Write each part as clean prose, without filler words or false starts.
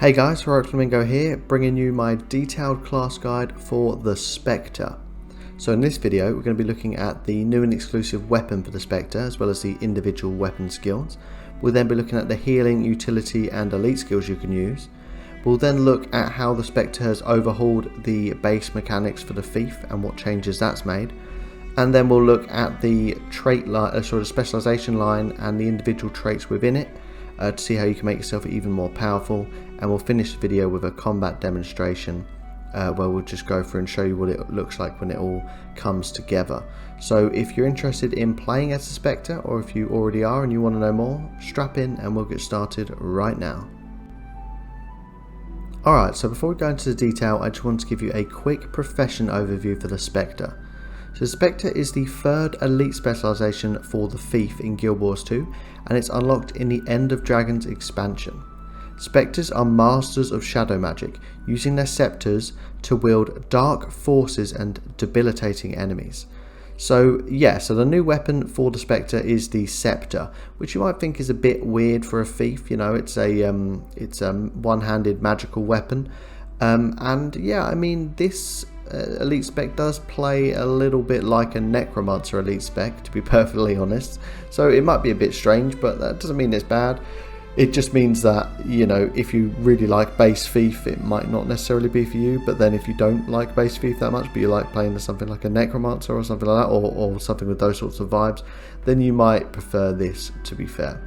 Hey guys, Heroic Flamingo here, bringing you my detailed class guide for the Specter. So in this video we're going to be looking at the new and exclusive weapon for the Specter, as well as the individual weapon skills. We'll then be looking at the healing, utility and elite skills you can use. We'll then look at how the Specter has overhauled the base mechanics for the Thief and what changes that's made. And then we'll look at the trait line, sort of specialization line and the individual traits within it, to see how you can make yourself even more powerful. And we'll finish the video with a combat demonstration where we'll just go through and show you what it looks like when it all comes together. So if you're interested in playing as a Specter, or if you already are and you want to know more, strap in and we'll get started right now. Alright, so before we go into the detail, I just want to give you a quick profession overview for the Specter. So the Specter is the third elite specialization for the Thief in Guild Wars 2, and it's unlocked in the End of Dragons expansion. Spectres are masters of shadow magic, using their scepters to wield dark forces and debilitating enemies. So yeah, so the new weapon for the Specter is the Scepter, which you might think is a bit weird for a Thief. You know, it's a one-handed magical weapon, and yeah, I mean this elite spec does play a little bit like a necromancer elite spec, to be perfectly honest. So it might be a bit strange, but that doesn't mean it's bad. It just means that, you know, if you really like base Thief, it might not necessarily be for you. But then if you don't like base Thief that much, but you like playing as something like a necromancer or something like that, or something with those sorts of vibes, then you might prefer this, to be fair.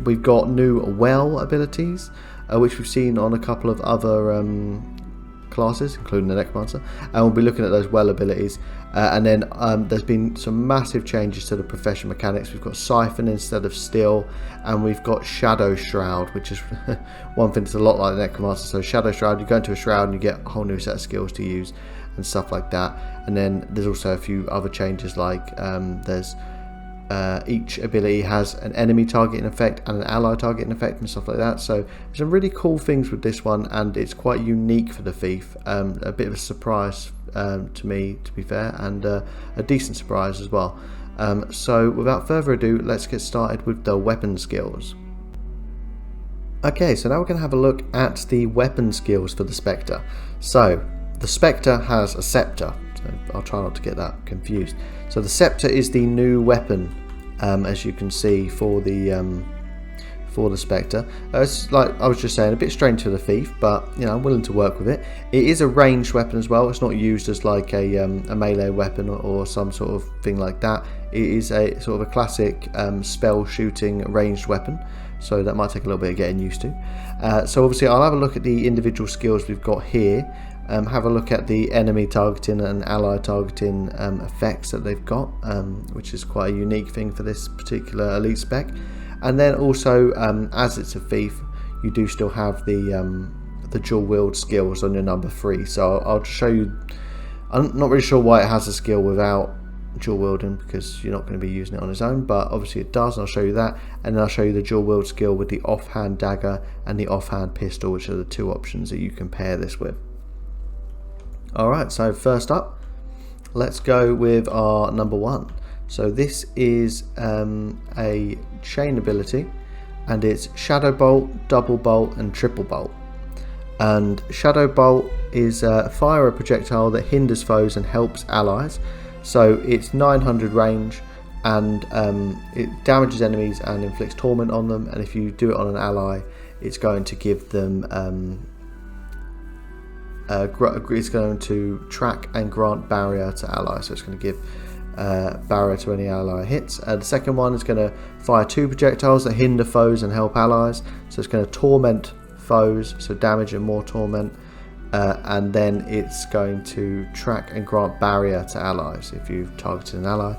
We've got new well abilities, which we've seen on a couple of other classes, including the necromancer, and we'll be looking at those well abilities. And then there's been some massive changes to the profession mechanics. We've got Siphon instead of Still, and we've got Shadow Shroud, which is one thing that's a lot like the necromancer. So Shadow Shroud, you go into a shroud and you get a whole new set of skills to use and stuff like that. And then there's also a few other changes, like there's each ability has an enemy targeting effect and an ally targeting effect and stuff like that. So there's some really cool things with this one, and it's quite unique for the Thief. A bit of a surprise to me, to be fair, and a decent surprise as well. So without further ado, let's get started with the weapon skills. Okay, so now we're going to have a look at the weapon skills for the Specter. So the Specter has a scepter. So I'll try not to get that confused. So the Scepter is the new weapon, as you can see, for the Specter. It's like I was just saying, a bit strange for the Thief, but you know, I'm willing to work with it. It is a ranged weapon as well. It's not used as like a melee weapon or some sort of thing like that. It is a sort of a classic spell shooting ranged weapon. So that might take a little bit of getting used to. So obviously I'll have a look at the individual skills we've got here. Have a look at the enemy targeting and ally targeting effects that they've got, which is quite a unique thing for this particular elite spec. And then also, as it's a Thief, you do still have the dual wield skills on your number 3. So I'll just show you. I'm not really sure why it has a skill without dual wielding, because you're not going to be using it on its own, but obviously it does, and I'll show you that. And then I'll show you the dual wield skill with the offhand dagger and the offhand pistol, which are the two options that you can pair this with. Alright, so first up, let's go with our number 1. So this is a chain ability, and it's Shadow Bolt, Double Bolt and Triple Bolt. And Shadow Bolt is fire a projectile that hinders foes and helps allies. So it's 900 range, and it damages enemies and inflicts torment on them, and if you do it on an ally, it's going to give them it's going to track and grant barrier to allies, so it's going to give barrier to any ally hits. The second one is going to fire 2 projectiles that hinder foes and help allies, so it's going to torment foes, so damage and more torment, and then it's going to track and grant barrier to allies if you've targeted an ally.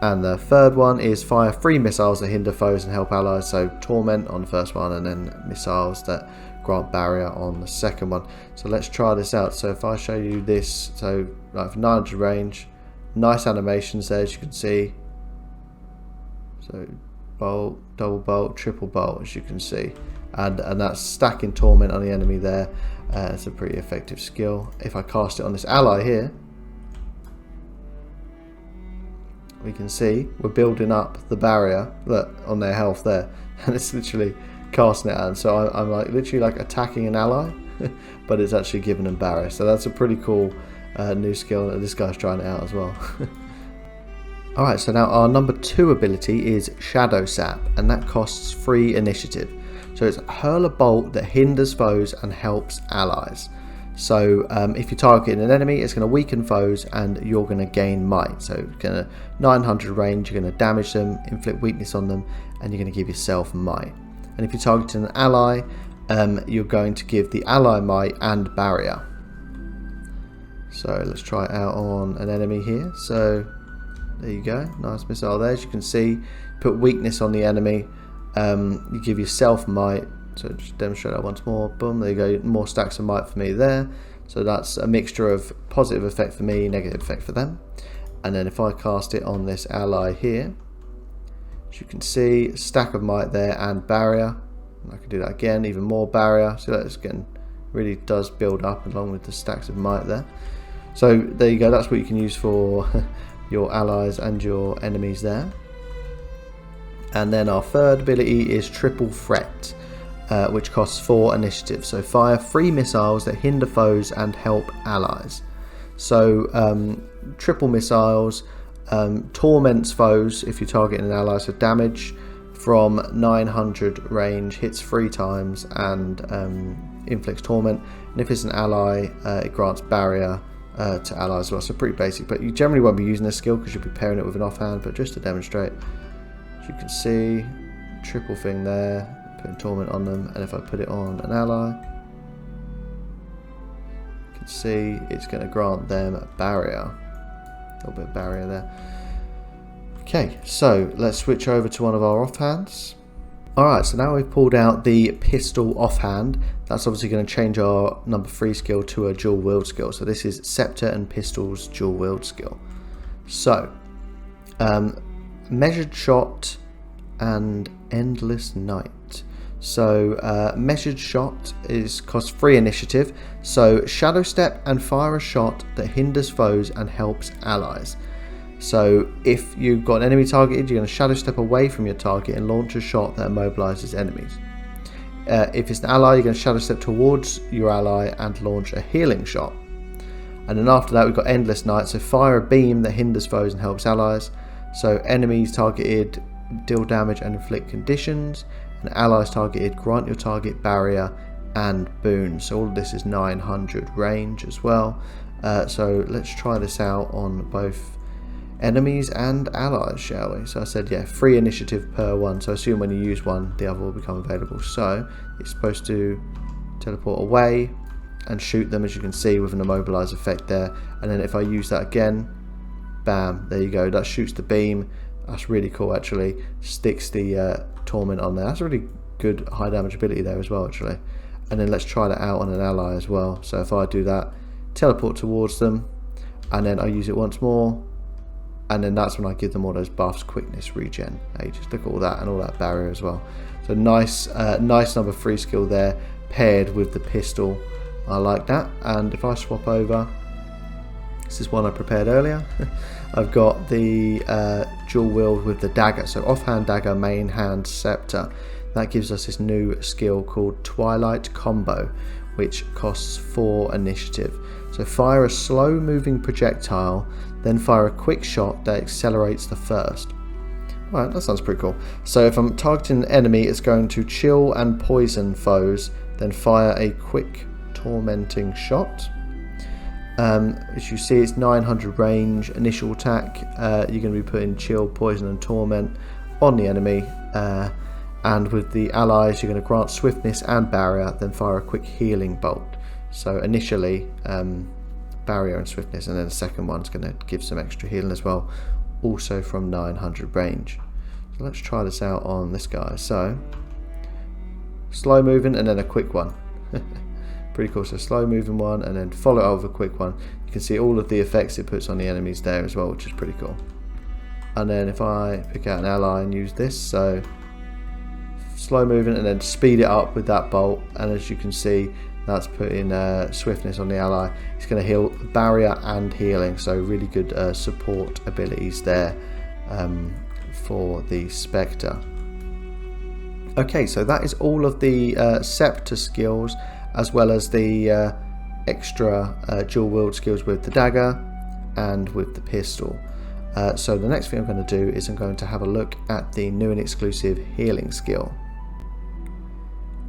And the third one is fire 3 missiles that hinder foes and help allies, so torment on the first one and then missiles that grant barrier on the second one. So let's try this out. So if I show you this, so like for 900 range, nice animations there, as you can see. So bolt, double bolt, triple bolt, as you can see, and that's stacking torment on the enemy there. It's a pretty effective skill. If I cast it on this ally here, we can see we're building up the barrier, look, on their health there, and it's literally casting it at. So I'm like literally like attacking an ally, but it's actually giving them barrier. So that's a pretty cool new skill. This guy's trying it out as well. Alright, so now our number 2 ability is Shadow Sap, and that costs 3 initiative. So it's hurl a bolt that hinders foes and helps allies. So if you're targeting an enemy, it's going to weaken foes and you're going to gain might. So it's going to 900 range, you're going to damage them, inflict weakness on them, and you're going to give yourself might. And if you're targeting an ally, you're going to give the ally might and barrier. So let's try it out on an enemy here. So there you go, nice missile there. As you can see, put weakness on the enemy, you give yourself might. So just demonstrate that once more. Boom, there you go, more stacks of might for me there. So that's a mixture of positive effect for me, negative effect for them. And then if I cast it on this ally here, as you can see, stack of might there and barrier. And I can do that again, even more barrier. So that's again really does build up along with the stacks of might there. So there you go, that's what you can use for your allies and your enemies there. And then our third ability is Triple Threat, which costs 4 initiative. So fire 3 missiles that hinder foes and help allies. So triple missiles torments foes if you're targeting an ally, so damage from 900 range, hits 3 times, and inflicts torment. And if it's an ally, it grants barrier to allies as well. So pretty basic, but you generally won't be using this skill because you'll be pairing it with an offhand. But just to demonstrate, as you can see, triple thing there, putting torment on them. And if I put it on an ally, you can see it's going to grant them a barrier, a little bit of barrier there. Okay, so let's switch over to one of our offhands. Alright, so now we've pulled out the pistol offhand. That's obviously going to change our number 3 skill to a dual wield skill. So this is Scepter and Pistol's dual wield skill. So, Measured Shot and Endless Night. So, Measured Shot costs 3 initiative. So, Shadow Step and fire a shot that hinders foes and helps allies. So if you've got an enemy targeted, you're going to shadow step away from your target and launch a shot that immobilizes enemies. If it's an ally, you're going to shadow step towards your ally and launch a healing shot. And then after that, we've got Endless Night. So fire a beam that hinders foes and helps allies. So enemies targeted deal damage and inflict conditions, and allies targeted grant your target barrier and boon. So all of this is 900 range as well. So let's try this out on both enemies and allies, shall we? So I said, yeah, 3 initiative per one. So I assume when you use one, the other will become available. So it's supposed to teleport away and shoot them, as you can see, with an immobilize effect there. And then if I use that again, bam, there you go. That shoots the beam. That's really cool, actually. Sticks the torment on there. That's a really good high damage ability there as well, actually. And then let's try that out on an ally as well. So if I do that, teleport towards them, and then I use it once more. And then that's when I give them all those buffs, quickness, regen, ages. Look at all that and all that barrier as well. So nice number 3 skill there, paired with the pistol. I like that. And if I swap over, this is one I prepared earlier. I've got the dual wield with the dagger. So offhand dagger, main hand scepter. That gives us this new skill called Twilight Combo, which costs 4 initiative. So fire a slow moving projectile, then fire a quick shot that accelerates the first. Alright, that sounds pretty cool. So if I'm targeting an enemy, it's going to chill and poison foes, then fire a quick tormenting shot. As you see, it's 900 range, initial attack. You're going to be putting chill, poison and torment on the enemy. And with the allies, you're going to grant swiftness and barrier, then fire a quick healing bolt. So initially, barrier and swiftness, and then the second one's going to give some extra healing as well, also from 900 range. So let's try this out on this guy. So slow moving and then a quick one. Pretty cool. So slow moving one and then follow it with a quick one. You can see all of the effects it puts on the enemies there as well, which is pretty cool. And then if I pick out an ally and use this, so slow moving and then speed it up with that bolt, and as you can see, that's putting swiftness on the ally. It's going to heal barrier and healing, so really good support abilities there for the Specter. Okay, so that is all of the Specter skills, as well as the extra dual wield skills with the dagger and with the pistol. So the next thing I'm going to do is I'm going to have a look at the new and exclusive healing skill.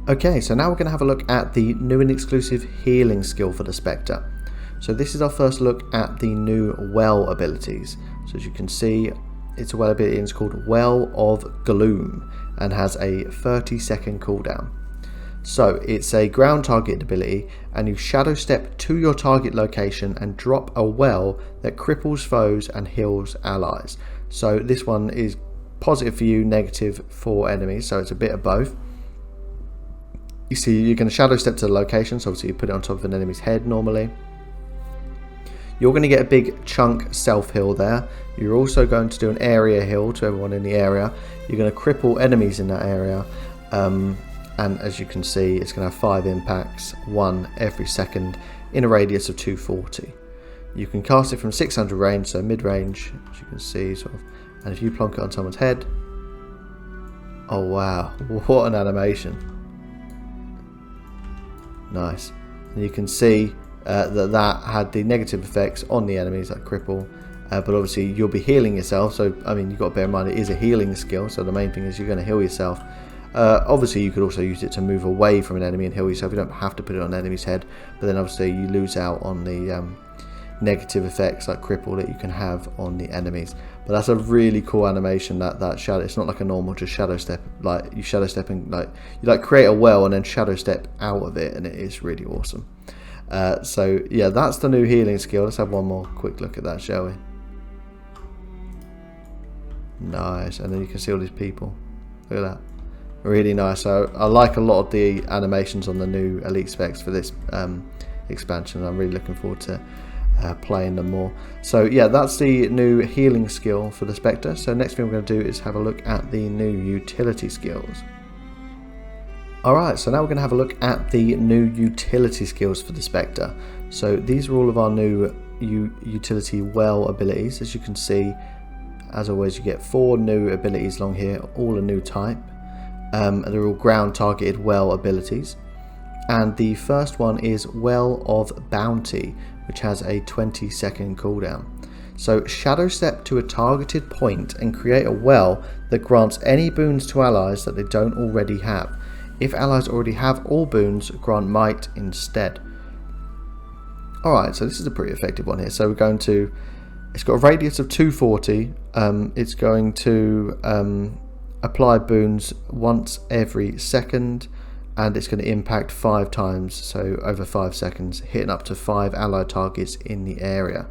Okay, so now we're going to have a look at the new and exclusive healing skill for the Specter. So this is our first look at the new Well abilities. So as you can see, it's a Well ability and it's called Well of Gloom and has a 30-second cooldown. So it's a ground target ability, and you shadow step to your target location and drop a well that cripples foes and heals allies. So this one is positive for you, negative for enemies, so it's a bit of both. You see, you're going to shadow step to the location, so obviously you put it on top of an enemy's head normally. You're going to get a big chunk self-heal there. You're also going to do an area heal to everyone in the area. You're going to cripple enemies in that area. And as you can see, it's going to have 5 impacts, 1 every second, in a radius of 240. You can cast it from 600 range, so mid-range, as you can see, sort of. And if you plonk it on someone's head, oh wow, what an animation. Nice. And you can see that had the negative effects on the enemies, like cripple, but obviously you'll be healing yourself, so I mean, you've got to bear in mind it is a healing skill, so the main thing is you're going to heal yourself. Obviously you could also use it to move away from an enemy and heal yourself. You don't have to put it on an enemy's head, but then obviously you lose out on the negative effects like cripple that you can have on the enemies. But that's a really cool animation, that shadow. It's not like a normal just shadow step, like you shadow step and you create a well and then shadow step out of it, and it is really awesome. So yeah, that's the new healing skill. Let's have one more quick look at that, shall we? Nice. And then you can see all these people. Look at that. Really nice. So I like a lot of the animations on the new Elite Specs for this expansion. I'm really looking forward to playing them more. So yeah, that's the new healing skill for the Spectre. So next thing we're going to do is have a look at the new utility skills. Alright, so now we're going to have a look at the new utility skills for the Spectre. So these are all of our new utility well abilities. As you can see, as always, you get 4 new abilities along here, all a new type. They're all ground targeted well abilities, and the first one is Well of Bounty, which has a 20-second cooldown. So shadow step to a targeted point and create a well that grants any boons to allies that they don't already have. If allies already have all boons, grant might instead. Alright, so this is a pretty effective one here. So we're going to, it's got a radius of 240, it's going to apply boons once every second, and it's going to impact 5 times, so over 5 seconds, hitting up to 5 allied targets in the area.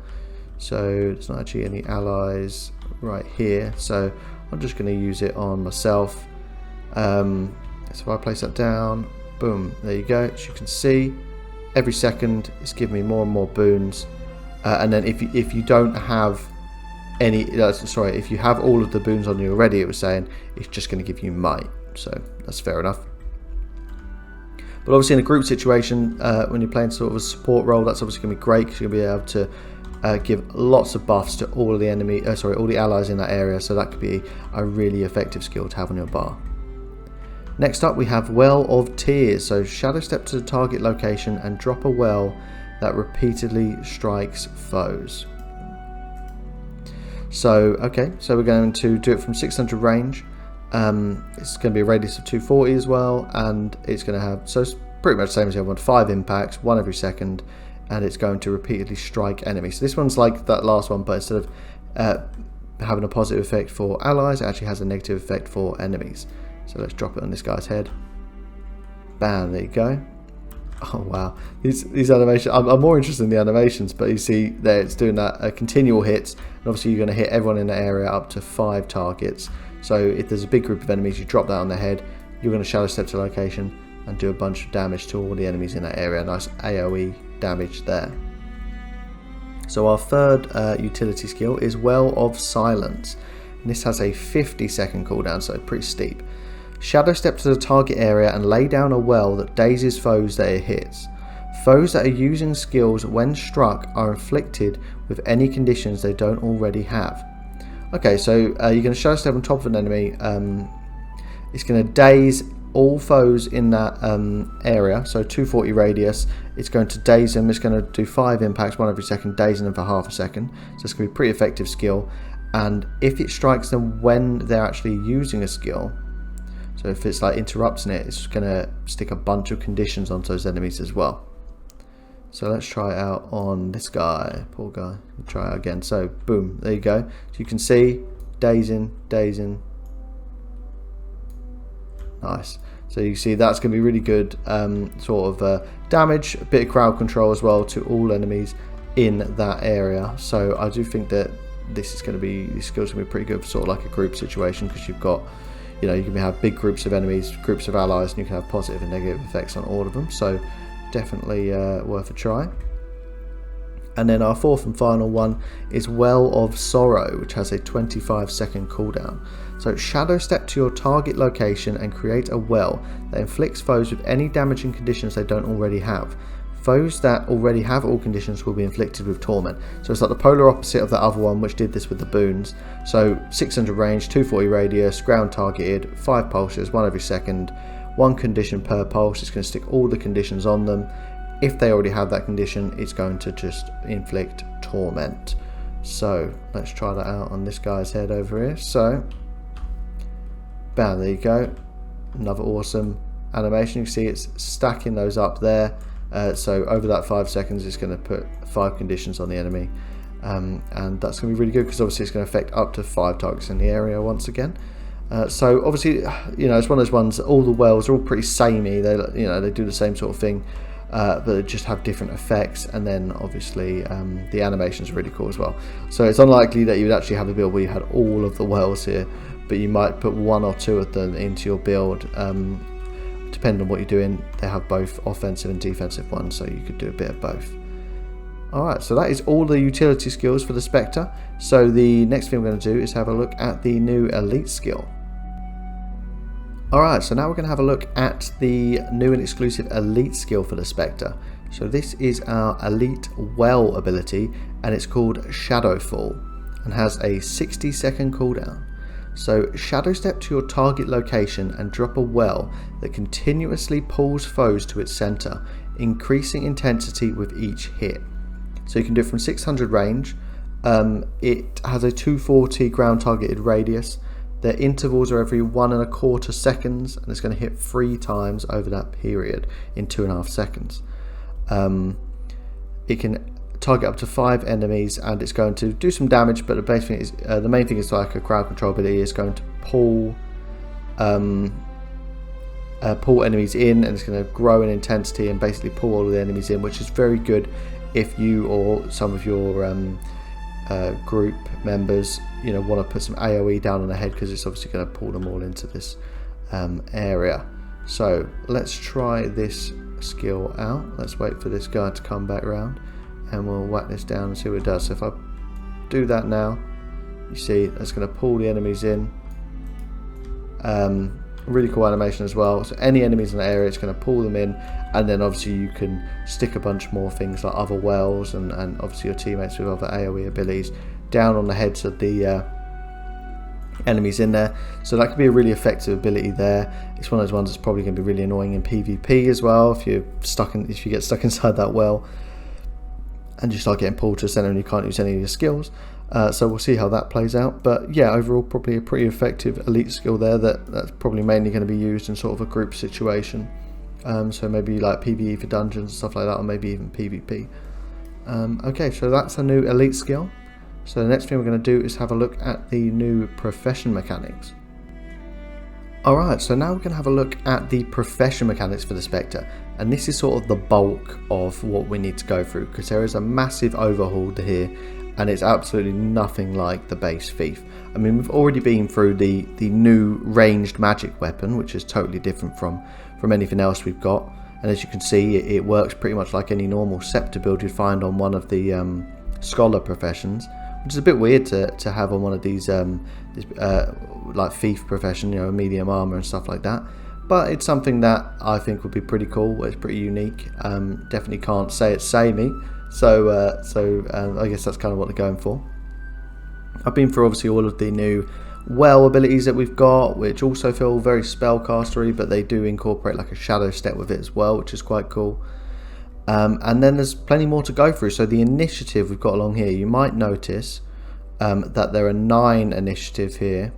So there's not actually any allies right here, so I'm just going to use it on myself. So if I place that down, boom, there you go. As you can see, every second it's giving me more and more boons, and then if you don't have any, if you have all of the boons on you already, it was saying it's just going to give you might, so that's fair enough. But obviously in a group situation, when you're playing sort of a support role, that's obviously going to be great, because you're going to be able to give lots of buffs to all of the all the allies in that area, so that could be a really effective skill to have on your bar. Next up we have Well of Tears, so shadow step to the target location and drop a well that repeatedly strikes foes. So, okay, so we're going to do it from 600 range. It's going to be a radius of 240 as well, and it's going to have, so it's pretty much the same as the other one, 5 impacts, 1 every second, and it's going to repeatedly strike enemies. So this one's like that last one, but instead of having a positive effect for allies, it actually has a negative effect for enemies. So let's drop it on this guy's head. Bam, there you go. Oh wow, these animations, I'm more interested in the animations, but you see there it's doing that continual hits, and obviously you're going to hit everyone in the area up to 5 targets. So if there's a big group of enemies, you drop that on their head, you're going to shadow step to location and do a bunch of damage to all the enemies in that area. Nice AoE damage there. So our third utility skill is Well of Silence, and this has a 50-second cooldown, so pretty steep. Shadow step to the target area and lay down a well that dazes foes that it hits. Foes that are using skills when struck are inflicted with any conditions they don't already have. Okay, so you're going to shadow step on top of an enemy, It's going to daze all foes in that area, so 240 radius. It's going to daze them. It's going to do 5 impacts, 1 every second, dazing them for half a second. So it's going to be a pretty effective skill. And if it strikes them when they're actually using a skill, so if it's like interrupting it, it's going to stick a bunch of conditions onto those enemies as well. So let's try it out on this guy, poor guy. We'll try it out again. So boom, there you go. So you can see dazing, dazing. Nice. So you see that's going to be really good sort of damage, a bit of crowd control as well to all enemies in that area. So I do think that this is going to be, these skills are going to be pretty good for sort of like a group situation, because you've got, you know, you can have big groups of enemies, groups of allies, and you can have positive and negative effects on all of them. So definitely worth a try. And then our fourth and final one is Well of Sorrow, which has a 25-second cooldown. So shadow step to your target location and create a well that inflicts foes with any damaging conditions they don't already have. Foes that already have all conditions will be inflicted with torment. So it's like the polar opposite of the other one, which did this with the boons. So 600 range, 240 radius, ground targeted, 5 pulses, 1 every second, 1 condition per pulse. It's going to stick all the conditions on them. If they already have that condition, it's going to just inflict torment. So let's try that out on this guy's head over here. So bam, there you go. Another awesome animation. You can see it's stacking those up there. So over that 5 seconds, it's going to put 5 conditions on the enemy. And that's going to be really good, because obviously it's going to affect up to 5 targets in the area once again. So obviously, you know, it's one of those ones, all the wells are all pretty samey. They, you know, they do the same sort of thing. But they just have different effects, and then obviously the animations are really cool as well. So it's unlikely that you would actually have a build where you had all of the wells here, but you might put 1 or 2 of them into your build, depending on what you're doing. They have both offensive and defensive ones, so you could do a bit of both. Alright, so that is all the utility skills for the Spectre. So the next thing we're going to do is have a look at the new elite skill. Alright, so now we're going to have a look at the new and exclusive elite skill for the Spectre. So this is our elite well ability, and it's called Shadowfall, and has a 60-second cooldown. So shadow step to your target location and drop a well that continuously pulls foes to its center, increasing intensity with each hit. So you can do it from 600 range. It has a 240 ground targeted radius. Their intervals are every 1.25 seconds, and it's going to hit 3 times over that period in 2.5 seconds. It can target up to 5 enemies, and it's going to do some damage, but the main thing is like a crowd control ability. Is going to pull enemies in, and it's going to grow in intensity and basically pull all of the enemies in, which is very good if you or some of your group members, you know, want to put some AoE down on their head, because it's obviously going to pull them all into this area. So let's try this skill out. Let's wait for this guy to come back around, and we'll whack this down and see what it does. So if I do that now, you see that's going to pull the enemies in. Really cool animation as well. So any enemies in the area, it's going to pull them in, and then obviously you can stick a bunch more things like other wells and obviously your teammates with other AoE abilities down on the heads of the enemies in there. So that could be a really effective ability there. It's one of those ones that's probably going to be really annoying in PvP as well, if you get stuck inside that well and you start getting pulled to the center and you can't use any of your skills. So we'll see how that plays out. But yeah, overall probably a pretty effective elite skill there that's probably mainly going to be used in sort of a group situation. So maybe like PvE for dungeons and stuff like that, or maybe even PvP. Okay, so that's a new elite skill. So the next thing we're going to do is have a look at the new profession mechanics. Alright, so now we're going to have a look at the profession mechanics for the Spectre, and this is sort of the bulk of what we need to go through, because there is a massive overhaul here, and it's absolutely nothing like the base Thief. I mean, we've already been through the new ranged magic weapon, which is totally different from anything else we've got, and as you can see, it works pretty much like any normal Scepter build you'd find on one of the scholar professions, which is a bit weird to have on one of these like Thief profession, you know, medium armor and stuff like that. But it's something that I think would be pretty cool. It's pretty unique. Definitely can't say it's samey. So I guess that's kind of what they're going for. I've been through obviously all of the new well abilities that we've got, which also feel very spellcastery, but they do incorporate like a shadow step with it as well, which is quite cool. And then there's plenty more to go through. So the initiative we've got along here, you might notice that there are 9 initiative here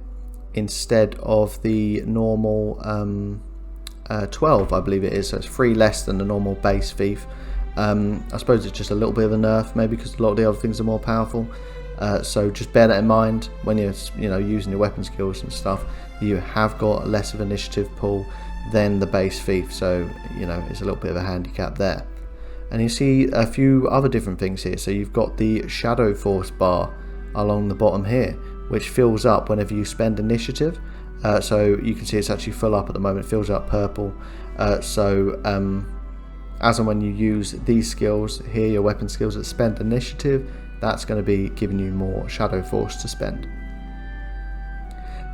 instead of the normal 12, I believe it is. So it's 3 less than the normal base thief. I suppose it's just a little bit of a nerf, maybe because a lot of the other things are more powerful. So just bear that in mind when you're using your weapon skills and stuff. You have got less of initiative pool than the base thief, so it's a little bit of a handicap there. And you see a few other different things here. So you've got the Shadow Force bar along the bottom here, which fills up whenever you spend initiative. So you can see it's actually full up at the moment. It fills up purple. As and when you use these skills here, your weapon skills that spend initiative, that's going to be giving you more Shadow Force to spend.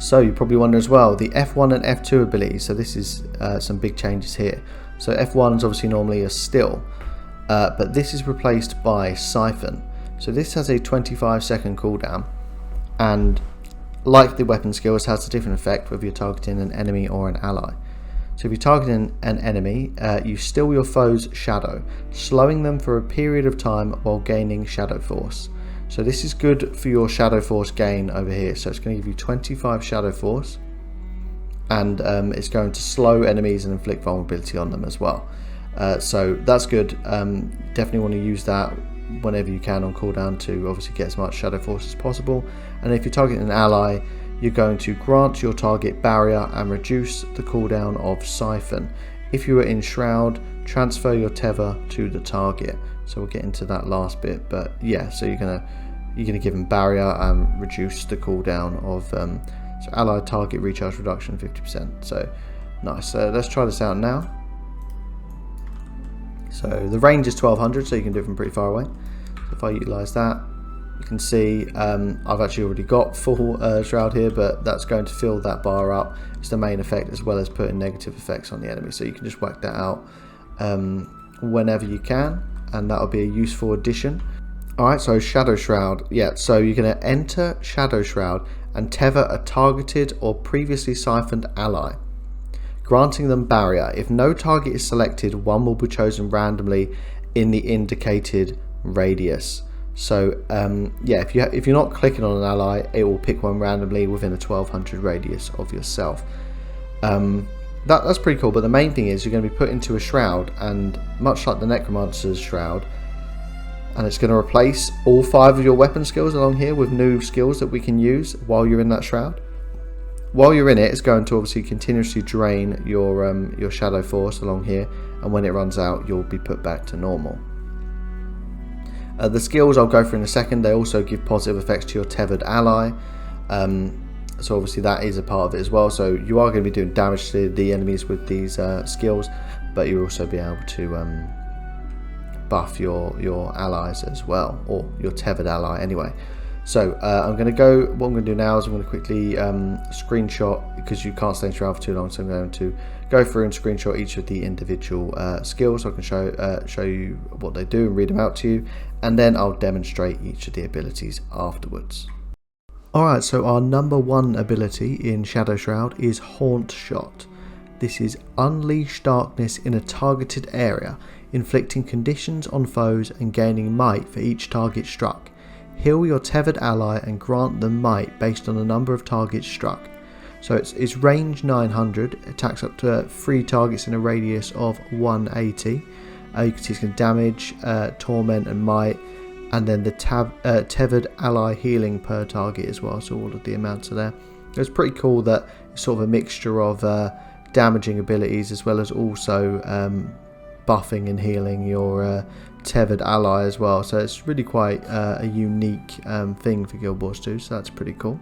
So you probably wonder as well, the F1 and F2 abilities. So this is some big changes here. So F1 is obviously normally a still, but this is replaced by Siphon. So this has a 25-second cooldown, and like the weapon skills, has a different effect whether you're targeting an enemy or an ally. So if you're targeting an enemy, you still your foe's shadow, slowing them for a period of time while gaining Shadow Force. So this is good for your Shadow Force gain over here. So it's going to give you 25 Shadow Force, and it's going to slow enemies and inflict vulnerability on them as well. So that's good. Definitely want to use that whenever you can on cooldown to obviously get as much Shadow Force as possible. And if you're targeting an ally, you're going to grant your target barrier and reduce the cooldown of Siphon. If you are in Shroud, transfer your tether to the target. So we'll get into that last bit, but yeah, so you're gonna give them barrier and reduce the cooldown of so allied target recharge reduction 50%. So nice. So let's try this out now. So the range is 1200, so you can do it from pretty far away. So if I utilise that, you can see I've actually already got full Shroud here, but that's going to fill that bar up. It's the main effect, as well as putting negative effects on the enemy. So you can just whack that out whenever you can, and that'll be a useful addition. Alright, so Shadow Shroud. Yeah, so you're going to enter Shadow Shroud and tether a targeted or previously siphoned ally, granting them barrier. If no target is selected, one will be chosen randomly in the indicated radius. So yeah, if you're not clicking on an ally, it will pick one randomly within a 1200 radius of yourself. That's pretty cool, but the main thing is you're going to be put into a shroud, and much like the Necromancer's shroud, and it's going to replace all 5 of your weapon skills along here with new skills that we can use while you're in that shroud. While you're in it, it's going to obviously continuously drain your Shadow Force along here, and when it runs out, you'll be put back to normal. The skills I'll go through in a second. They also give positive effects to your tethered ally, so obviously that is a part of it as well. So you are going to be doing damage to the enemies with these skills, but you'll also be able to buff your allies as well, or your tethered ally anyway. So what I'm going to do now is I'm going to quickly screenshot, because you can't stay in Shroud for too long, so I'm going to go through and screenshot each of the individual skills so I can show you what they do and read them out to you, and then I'll demonstrate each of the abilities afterwards. Alright, so our number 1 ability in Shadow Shroud is Haunt Shot. This is unleash darkness in a targeted area, inflicting conditions on foes and gaining might for each target struck. Heal your tethered ally and grant them might based on the number of targets struck. So it's range 900, attacks up to 3 targets in a radius of 180. You can see it's going to damage, torment and might, and then the tethered ally healing per target as well, so all of the amounts are there. It's pretty cool that it's sort of a mixture of damaging abilities as well as also buffing and healing your tethered ally as well, so it's really quite a unique thing for Guild Wars 2, so that's pretty cool.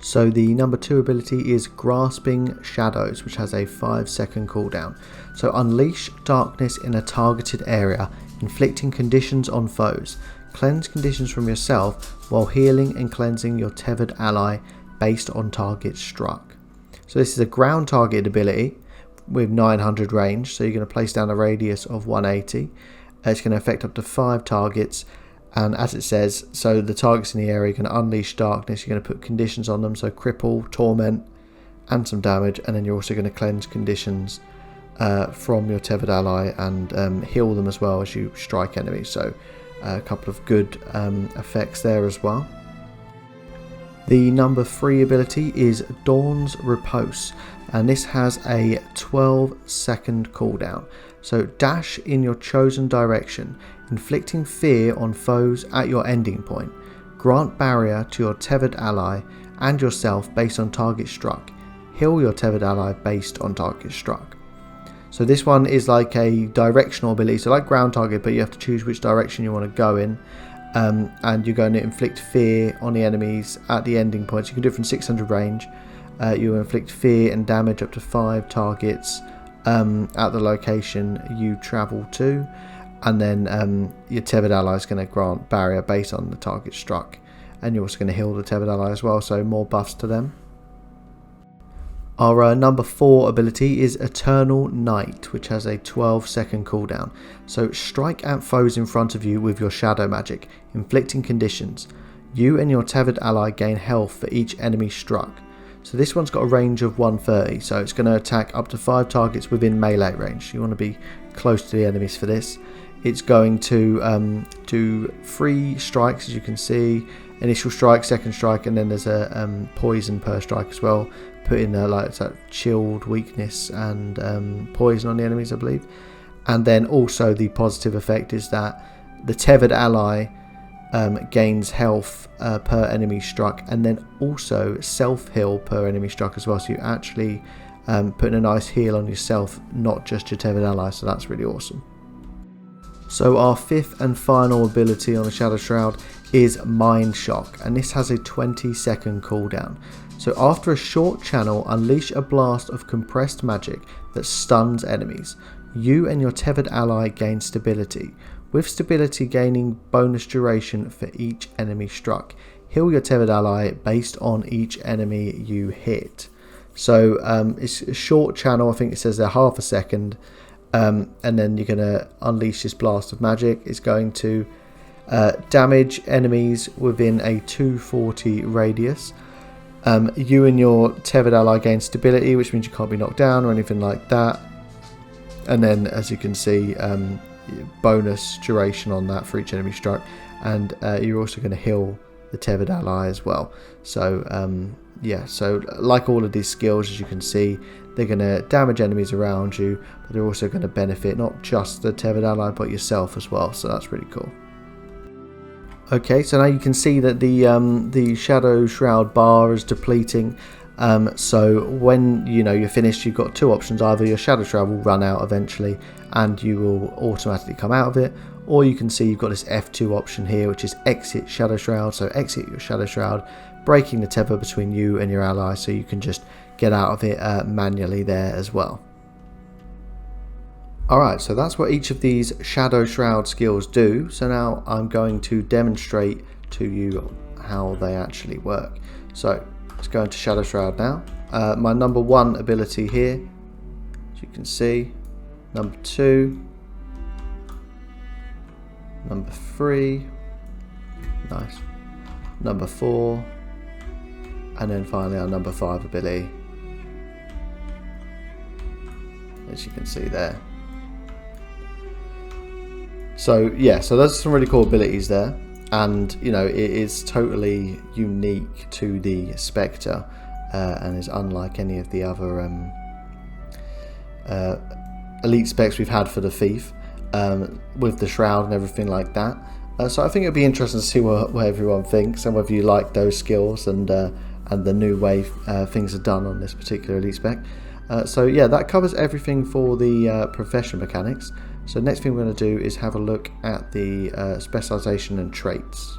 So the number 2 ability is Grasping Shadows, which has a 5-second cooldown. So unleash darkness in a targeted area, inflicting conditions on foes. Cleanse conditions from yourself while healing and cleansing your tethered ally based on targets struck. So this is a ground target ability with 900 range, so you're going to place down a radius of 180. It's going to affect up to 5 targets, And as it says, so the targets in the area are going to unleash darkness. You're going to put conditions on them, so cripple, torment, and some damage. And then you're also going to cleanse conditions from your tethered ally and heal them as well as you strike enemies. So a couple of good effects there as well. The number 3 ability is Dawn's Repose, and this has a 12-second cooldown. So dash in your chosen direction, inflicting fear on foes at your ending point. Grant barrier to your tethered ally and yourself based on target struck. Heal your tethered ally based on target struck. So this one is like a directional ability, so like ground target, but you have to choose which direction you want to go in. And you're going to inflict fear on the enemies at the ending points. You can do it from 600 range. You will inflict fear and damage up to 5 targets at the location you travel to, and then your tethered ally is going to grant barrier based on the target struck, and you're also going to heal the tethered ally as well, so more buffs to them. Our number 4 ability is Eternal Night, which has a 12-second cooldown. So strike at foes in front of you with your shadow magic, inflicting conditions. You and your tethered ally gain health for each enemy struck. So this one's got a range of 130, so it's going to attack up to 5 targets within melee range. You want to be close to the enemies for this. It's going to do 3 strikes, as you can see. Initial strike, second strike, and then there's a poison per strike as well. Put in there like that chilled weakness and poison on the enemies, I believe. And then also the positive effect is that the tethered ally gains health per enemy struck, and then also self-heal per enemy struck as well. So you actually putting a nice heal on yourself, not just your tethered ally, so that's really awesome. So our 5th and final ability on the Shadow Shroud is Mind Shock, and this has a 20-second cooldown. So after a short channel, unleash a blast of compressed magic that stuns enemies. You and your tethered ally gain stability, with stability gaining bonus duration for each enemy struck. Heal your tethered ally based on each enemy you hit. So it's a short channel, I think it says they're half a second, and then you're going to unleash this blast of magic. It's going to damage enemies within a 240 radius. You and your tethered ally gain stability, which means you can't be knocked down or anything like that. And then, as you can see, bonus duration on that for each enemy struck. And you're also going to heal the tethered ally as well. So, yeah, so like all of these skills, as you can see, they're going to damage enemies around you, but they're also going to benefit not just the tethered ally, but yourself as well. So that's really cool. Okay, so now you can see that the Shadow Shroud bar is depleting. So when you're finished, you've got 2 options. Either your Shadow Shroud will run out eventually and you will automatically come out of it, or you can see you've got this F2 option here, which is exit Shadow Shroud. So exit your Shadow Shroud, breaking the tether between you and your ally, so you can just get out of it manually there as well. Alright, so that's what each of these Shadow Shroud skills do. So now I'm going to demonstrate to you how they actually work. So let's go into Shadow Shroud now. My number 1 ability here, as you can see, number 2, number 3, nice, number 4, and then finally our number 5 ability, as you can see there. So yeah, so those are some really cool abilities there, and it is totally unique to the Specter and is unlike any of the other elite specs we've had for the Thief, with the Shroud and everything like that. So I think it'd be interesting to see what everyone thinks and whether you like those skills and the new way things are done on this particular elite spec. So yeah, that covers everything for the profession mechanics. So next thing we're going to do is have a look at the specialization and traits.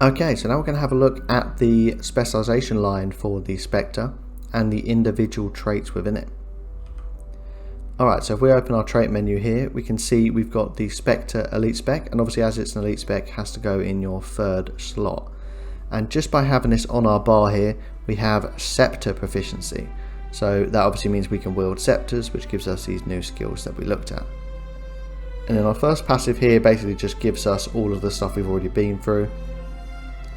Okay, so now we're going to have a look at the specialization line for the Specter and the individual traits within it. Alright, so if we open our trait menu here, we can see we've got the Specter Elite Spec, and obviously as it's an Elite Spec, it has to go in your 3rd slot. And just by having this on our bar here, we have Scepter Proficiency. So that obviously means we can wield scepters, which gives us these new skills that we looked at. And then our first passive here basically just gives us all of the stuff we've already been through.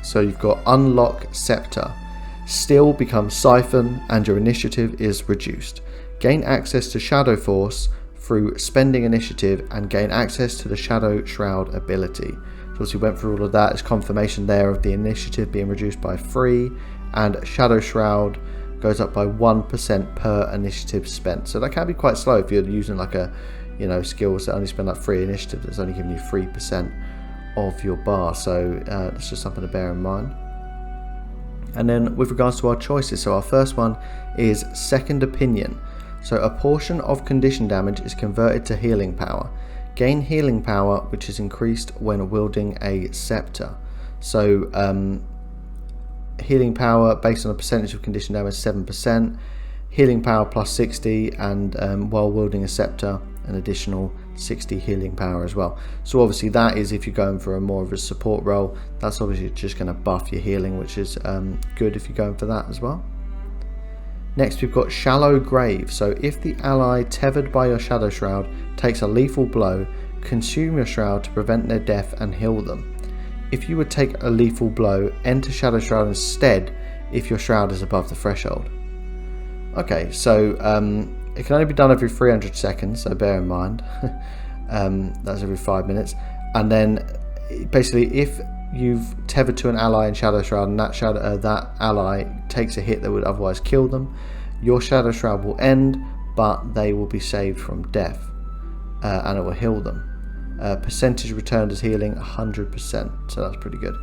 So you've got Unlock Scepter. Steel becomes Siphon and your initiative is reduced. Gain access to Shadow Force through spending initiative and gain access to the Shadow Shroud ability. So obviously we went through all of that. It's confirmation there of the initiative being reduced by 3, and Shadow Shroud goes up by 1% per initiative spent. So that can be quite slow if you're using like a, you know, skills that only spend like 3 initiative. That's only giving you 3% of your bar. So that's just something to bear in mind. And then with regards to our choices, so our first one is Second Opinion. So a portion of condition damage is converted to healing power. Gain healing power, which is increased when wielding a scepter. So healing power based on a percentage of condition damage, 7%. Healing power plus 60, and while wielding a scepter, an additional 60 healing power as well. So obviously that is if you're going for a more of a support role. That's obviously just going to buff your healing, which is good if you're going for that as well. Next we've got Shallow Grave. So if the ally tethered by your Shadow Shroud takes a lethal blow, consume your shroud to prevent their death and heal them. If you would take a lethal blow, enter Shadow Shroud instead if your shroud is above the threshold. Okay, so it can only be done every 300 seconds, so bear in mind. That's every 5 minutes. And then basically if you've tethered to an ally in Shadow Shroud and that ally takes a hit that would otherwise kill them, your Shadow Shroud will end, but they will be saved from death, and it will heal them. Percentage returned as healing 100%, so that's pretty good.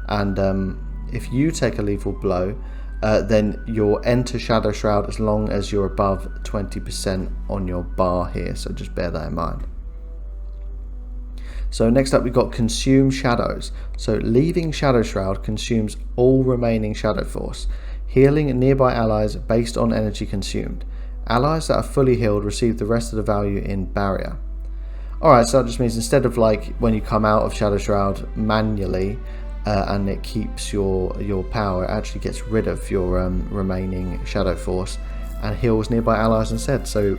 And if you take a lethal blow, then you'll enter Shadow Shroud as long as you're above 20% on your bar here, so just bear that in mind. So next up we've got Consume Shadows. So leaving Shadow Shroud consumes all remaining Shadow Force, healing nearby allies based on energy consumed. Allies that are fully healed receive the rest of the value in Barrier. Alright, so that just means instead of like when you come out of Shadow Shroud manually and it keeps your power, it actually gets rid of your remaining Shadow Force and heals nearby allies instead. So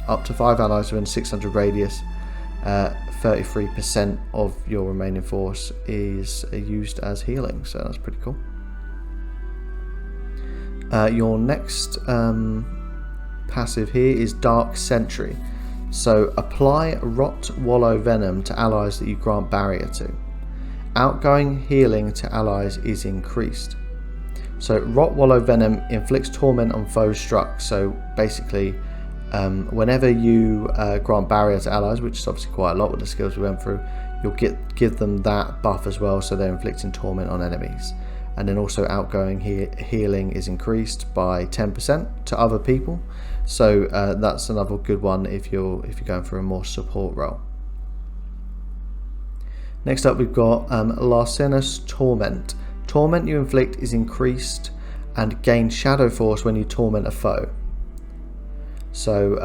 up to 5 allies within 600 radius, 33% of your remaining force is used as healing, so that's pretty cool. Your next passive here is Dark Sentry. So apply Rot Wallow Venom to allies that you grant barrier to. Outgoing healing to allies is increased. So Rot Wallow Venom inflicts torment on foes struck. So basically whenever you grant barrier to allies, which is obviously quite a lot with the skills we went through, you'll give them that buff as well, so they're inflicting torment on enemies. And then also outgoing healing is increased by 10% to other people, so that's another good one if you're going for a more support role. Next up we've got Larcenous Torment. Torment you inflict is increased and gain Shadow Force when you torment a foe. So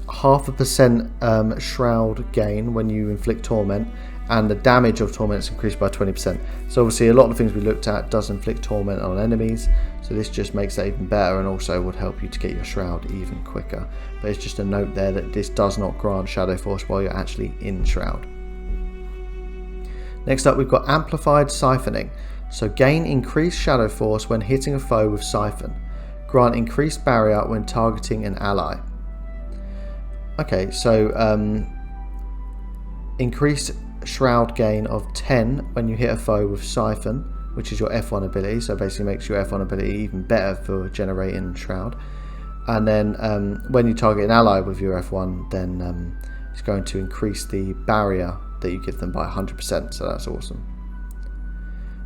0.5% shroud gain when you inflict torment, and the damage of torment is increased by 20%. So obviously a lot of the things we looked at does inflict torment on enemies, so this just makes that even better and also would help you to get your shroud even quicker. But it's just a note there that this does not grant Shadow Force while you're actually in shroud. Next up we've got Amplified Siphoning. So gain increased Shadow Force when hitting a foe with Siphon. Grant increased barrier when targeting an ally. Okay, so increased shroud gain of 10 when you hit a foe with Siphon, which is your F1 ability, so basically makes your F1 ability even better for generating shroud. And then when you target an ally with your F1, then it's going to increase the barrier that you give them by 100%, so that's awesome.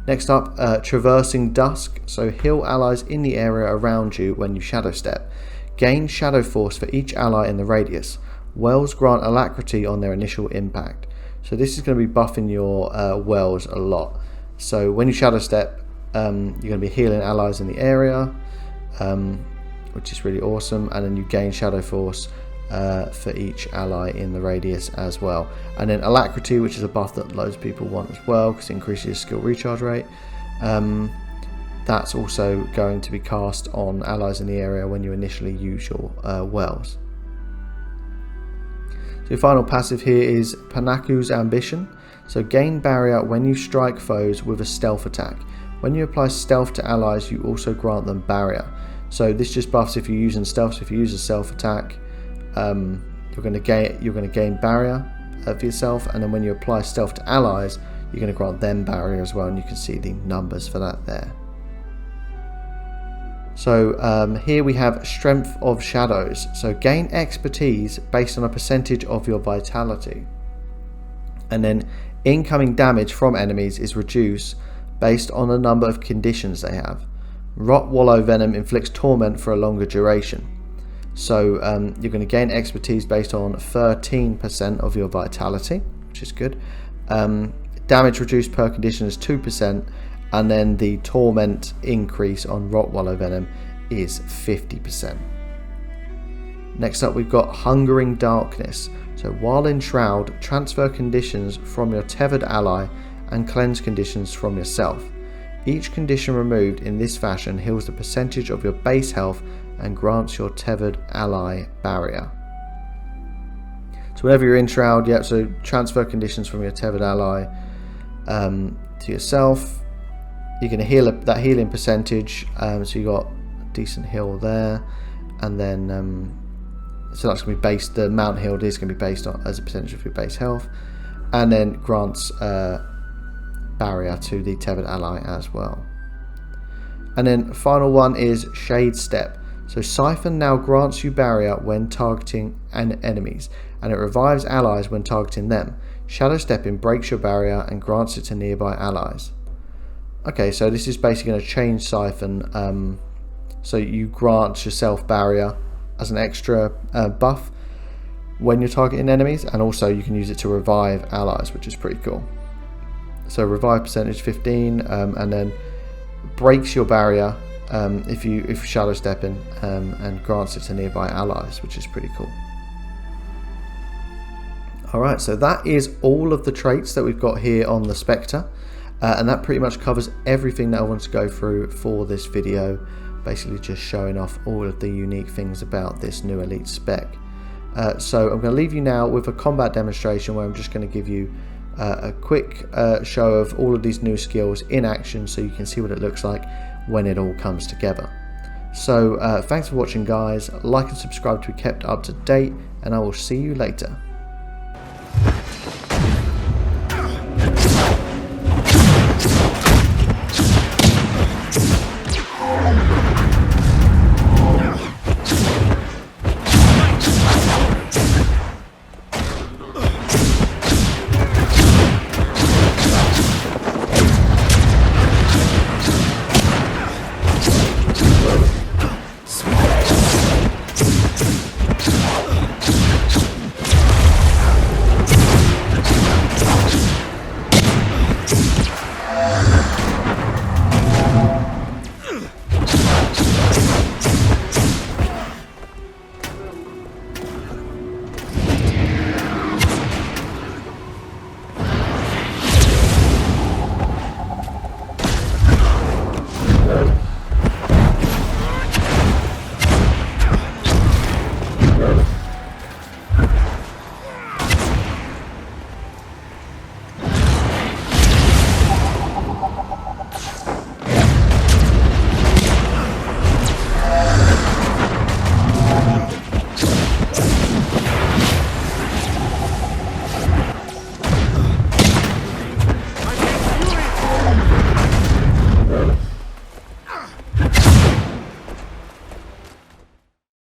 Next up, Traversing Dusk. So heal allies in the area around you when you shadow step. Gain Shadow Force for each ally in the radius. Wells grant alacrity on their initial impact. So this is going to be buffing your wells a lot. So when you shadow step, you're going to be healing allies in the area, which is really awesome. And then you gain Shadow Force for each ally in the radius as well. And then Alacrity, which is a buff that loads of people want as well because it increases your skill recharge rate. That's also going to be cast on allies in the area when you initially use your wells. So your final passive here is Panaku's Ambition. So gain barrier when you strike foes with a stealth attack. When you apply stealth to allies, you also grant them barrier. So this just buffs if you're using stealth. So if you use a stealth attack, you're going to gain barrier for yourself, and then when you apply stealth to allies, you're going to grant them barrier as well, and you can see the numbers for that there. So here we have Strength of Shadows. So gain expertise based on a percentage of your vitality, and then incoming damage from enemies is reduced based on the number of conditions they have. Rot Wallow Venom inflicts torment for a longer duration. So you're going to gain expertise based on 13% of your vitality, which is good. Damage reduced per condition is 2%, and then the torment increase on Rot Wallow Venom is 50%. Next up, we've got Hungering Darkness. So while in Shroud, transfer conditions from your tethered ally and cleanse conditions from yourself. Each condition removed in this fashion heals the percentage of your base health and grants your tethered ally barrier. So whenever you're in Shroud, so transfer conditions from your tethered ally to yourself. You're going to heal that healing percentage, so you got a decent heal there, and then so that's going to be based. The amount healed is going to be based on as a percentage of your base health, and then grants barrier to the tethered ally as well. And then final one is Shade Step. So Siphon now grants you barrier when targeting enemies, and it revives allies when targeting them. Shadow Stepping breaks your barrier and grants it to nearby allies. Okay, so this is basically going to change Siphon, so you grant yourself barrier as an extra buff when you're targeting enemies, and also you can use it to revive allies, which is pretty cool. So revive percentage 15, and then breaks your barrier if Shadow Stepping, and grants it to nearby allies, which is pretty cool. Alright, so that is all of the traits that we've got here on the Specter, and that pretty much covers everything that I want to go through for this video, basically just showing off all of the unique things about this new Elite Spec. So I'm going to leave you now with a combat demonstration where I'm just going to give you a quick show of all of these new skills in action, so you can see what it looks like when it all comes together. So thanks for watching, guys. Like and subscribe to be kept up to date, and I will see you later.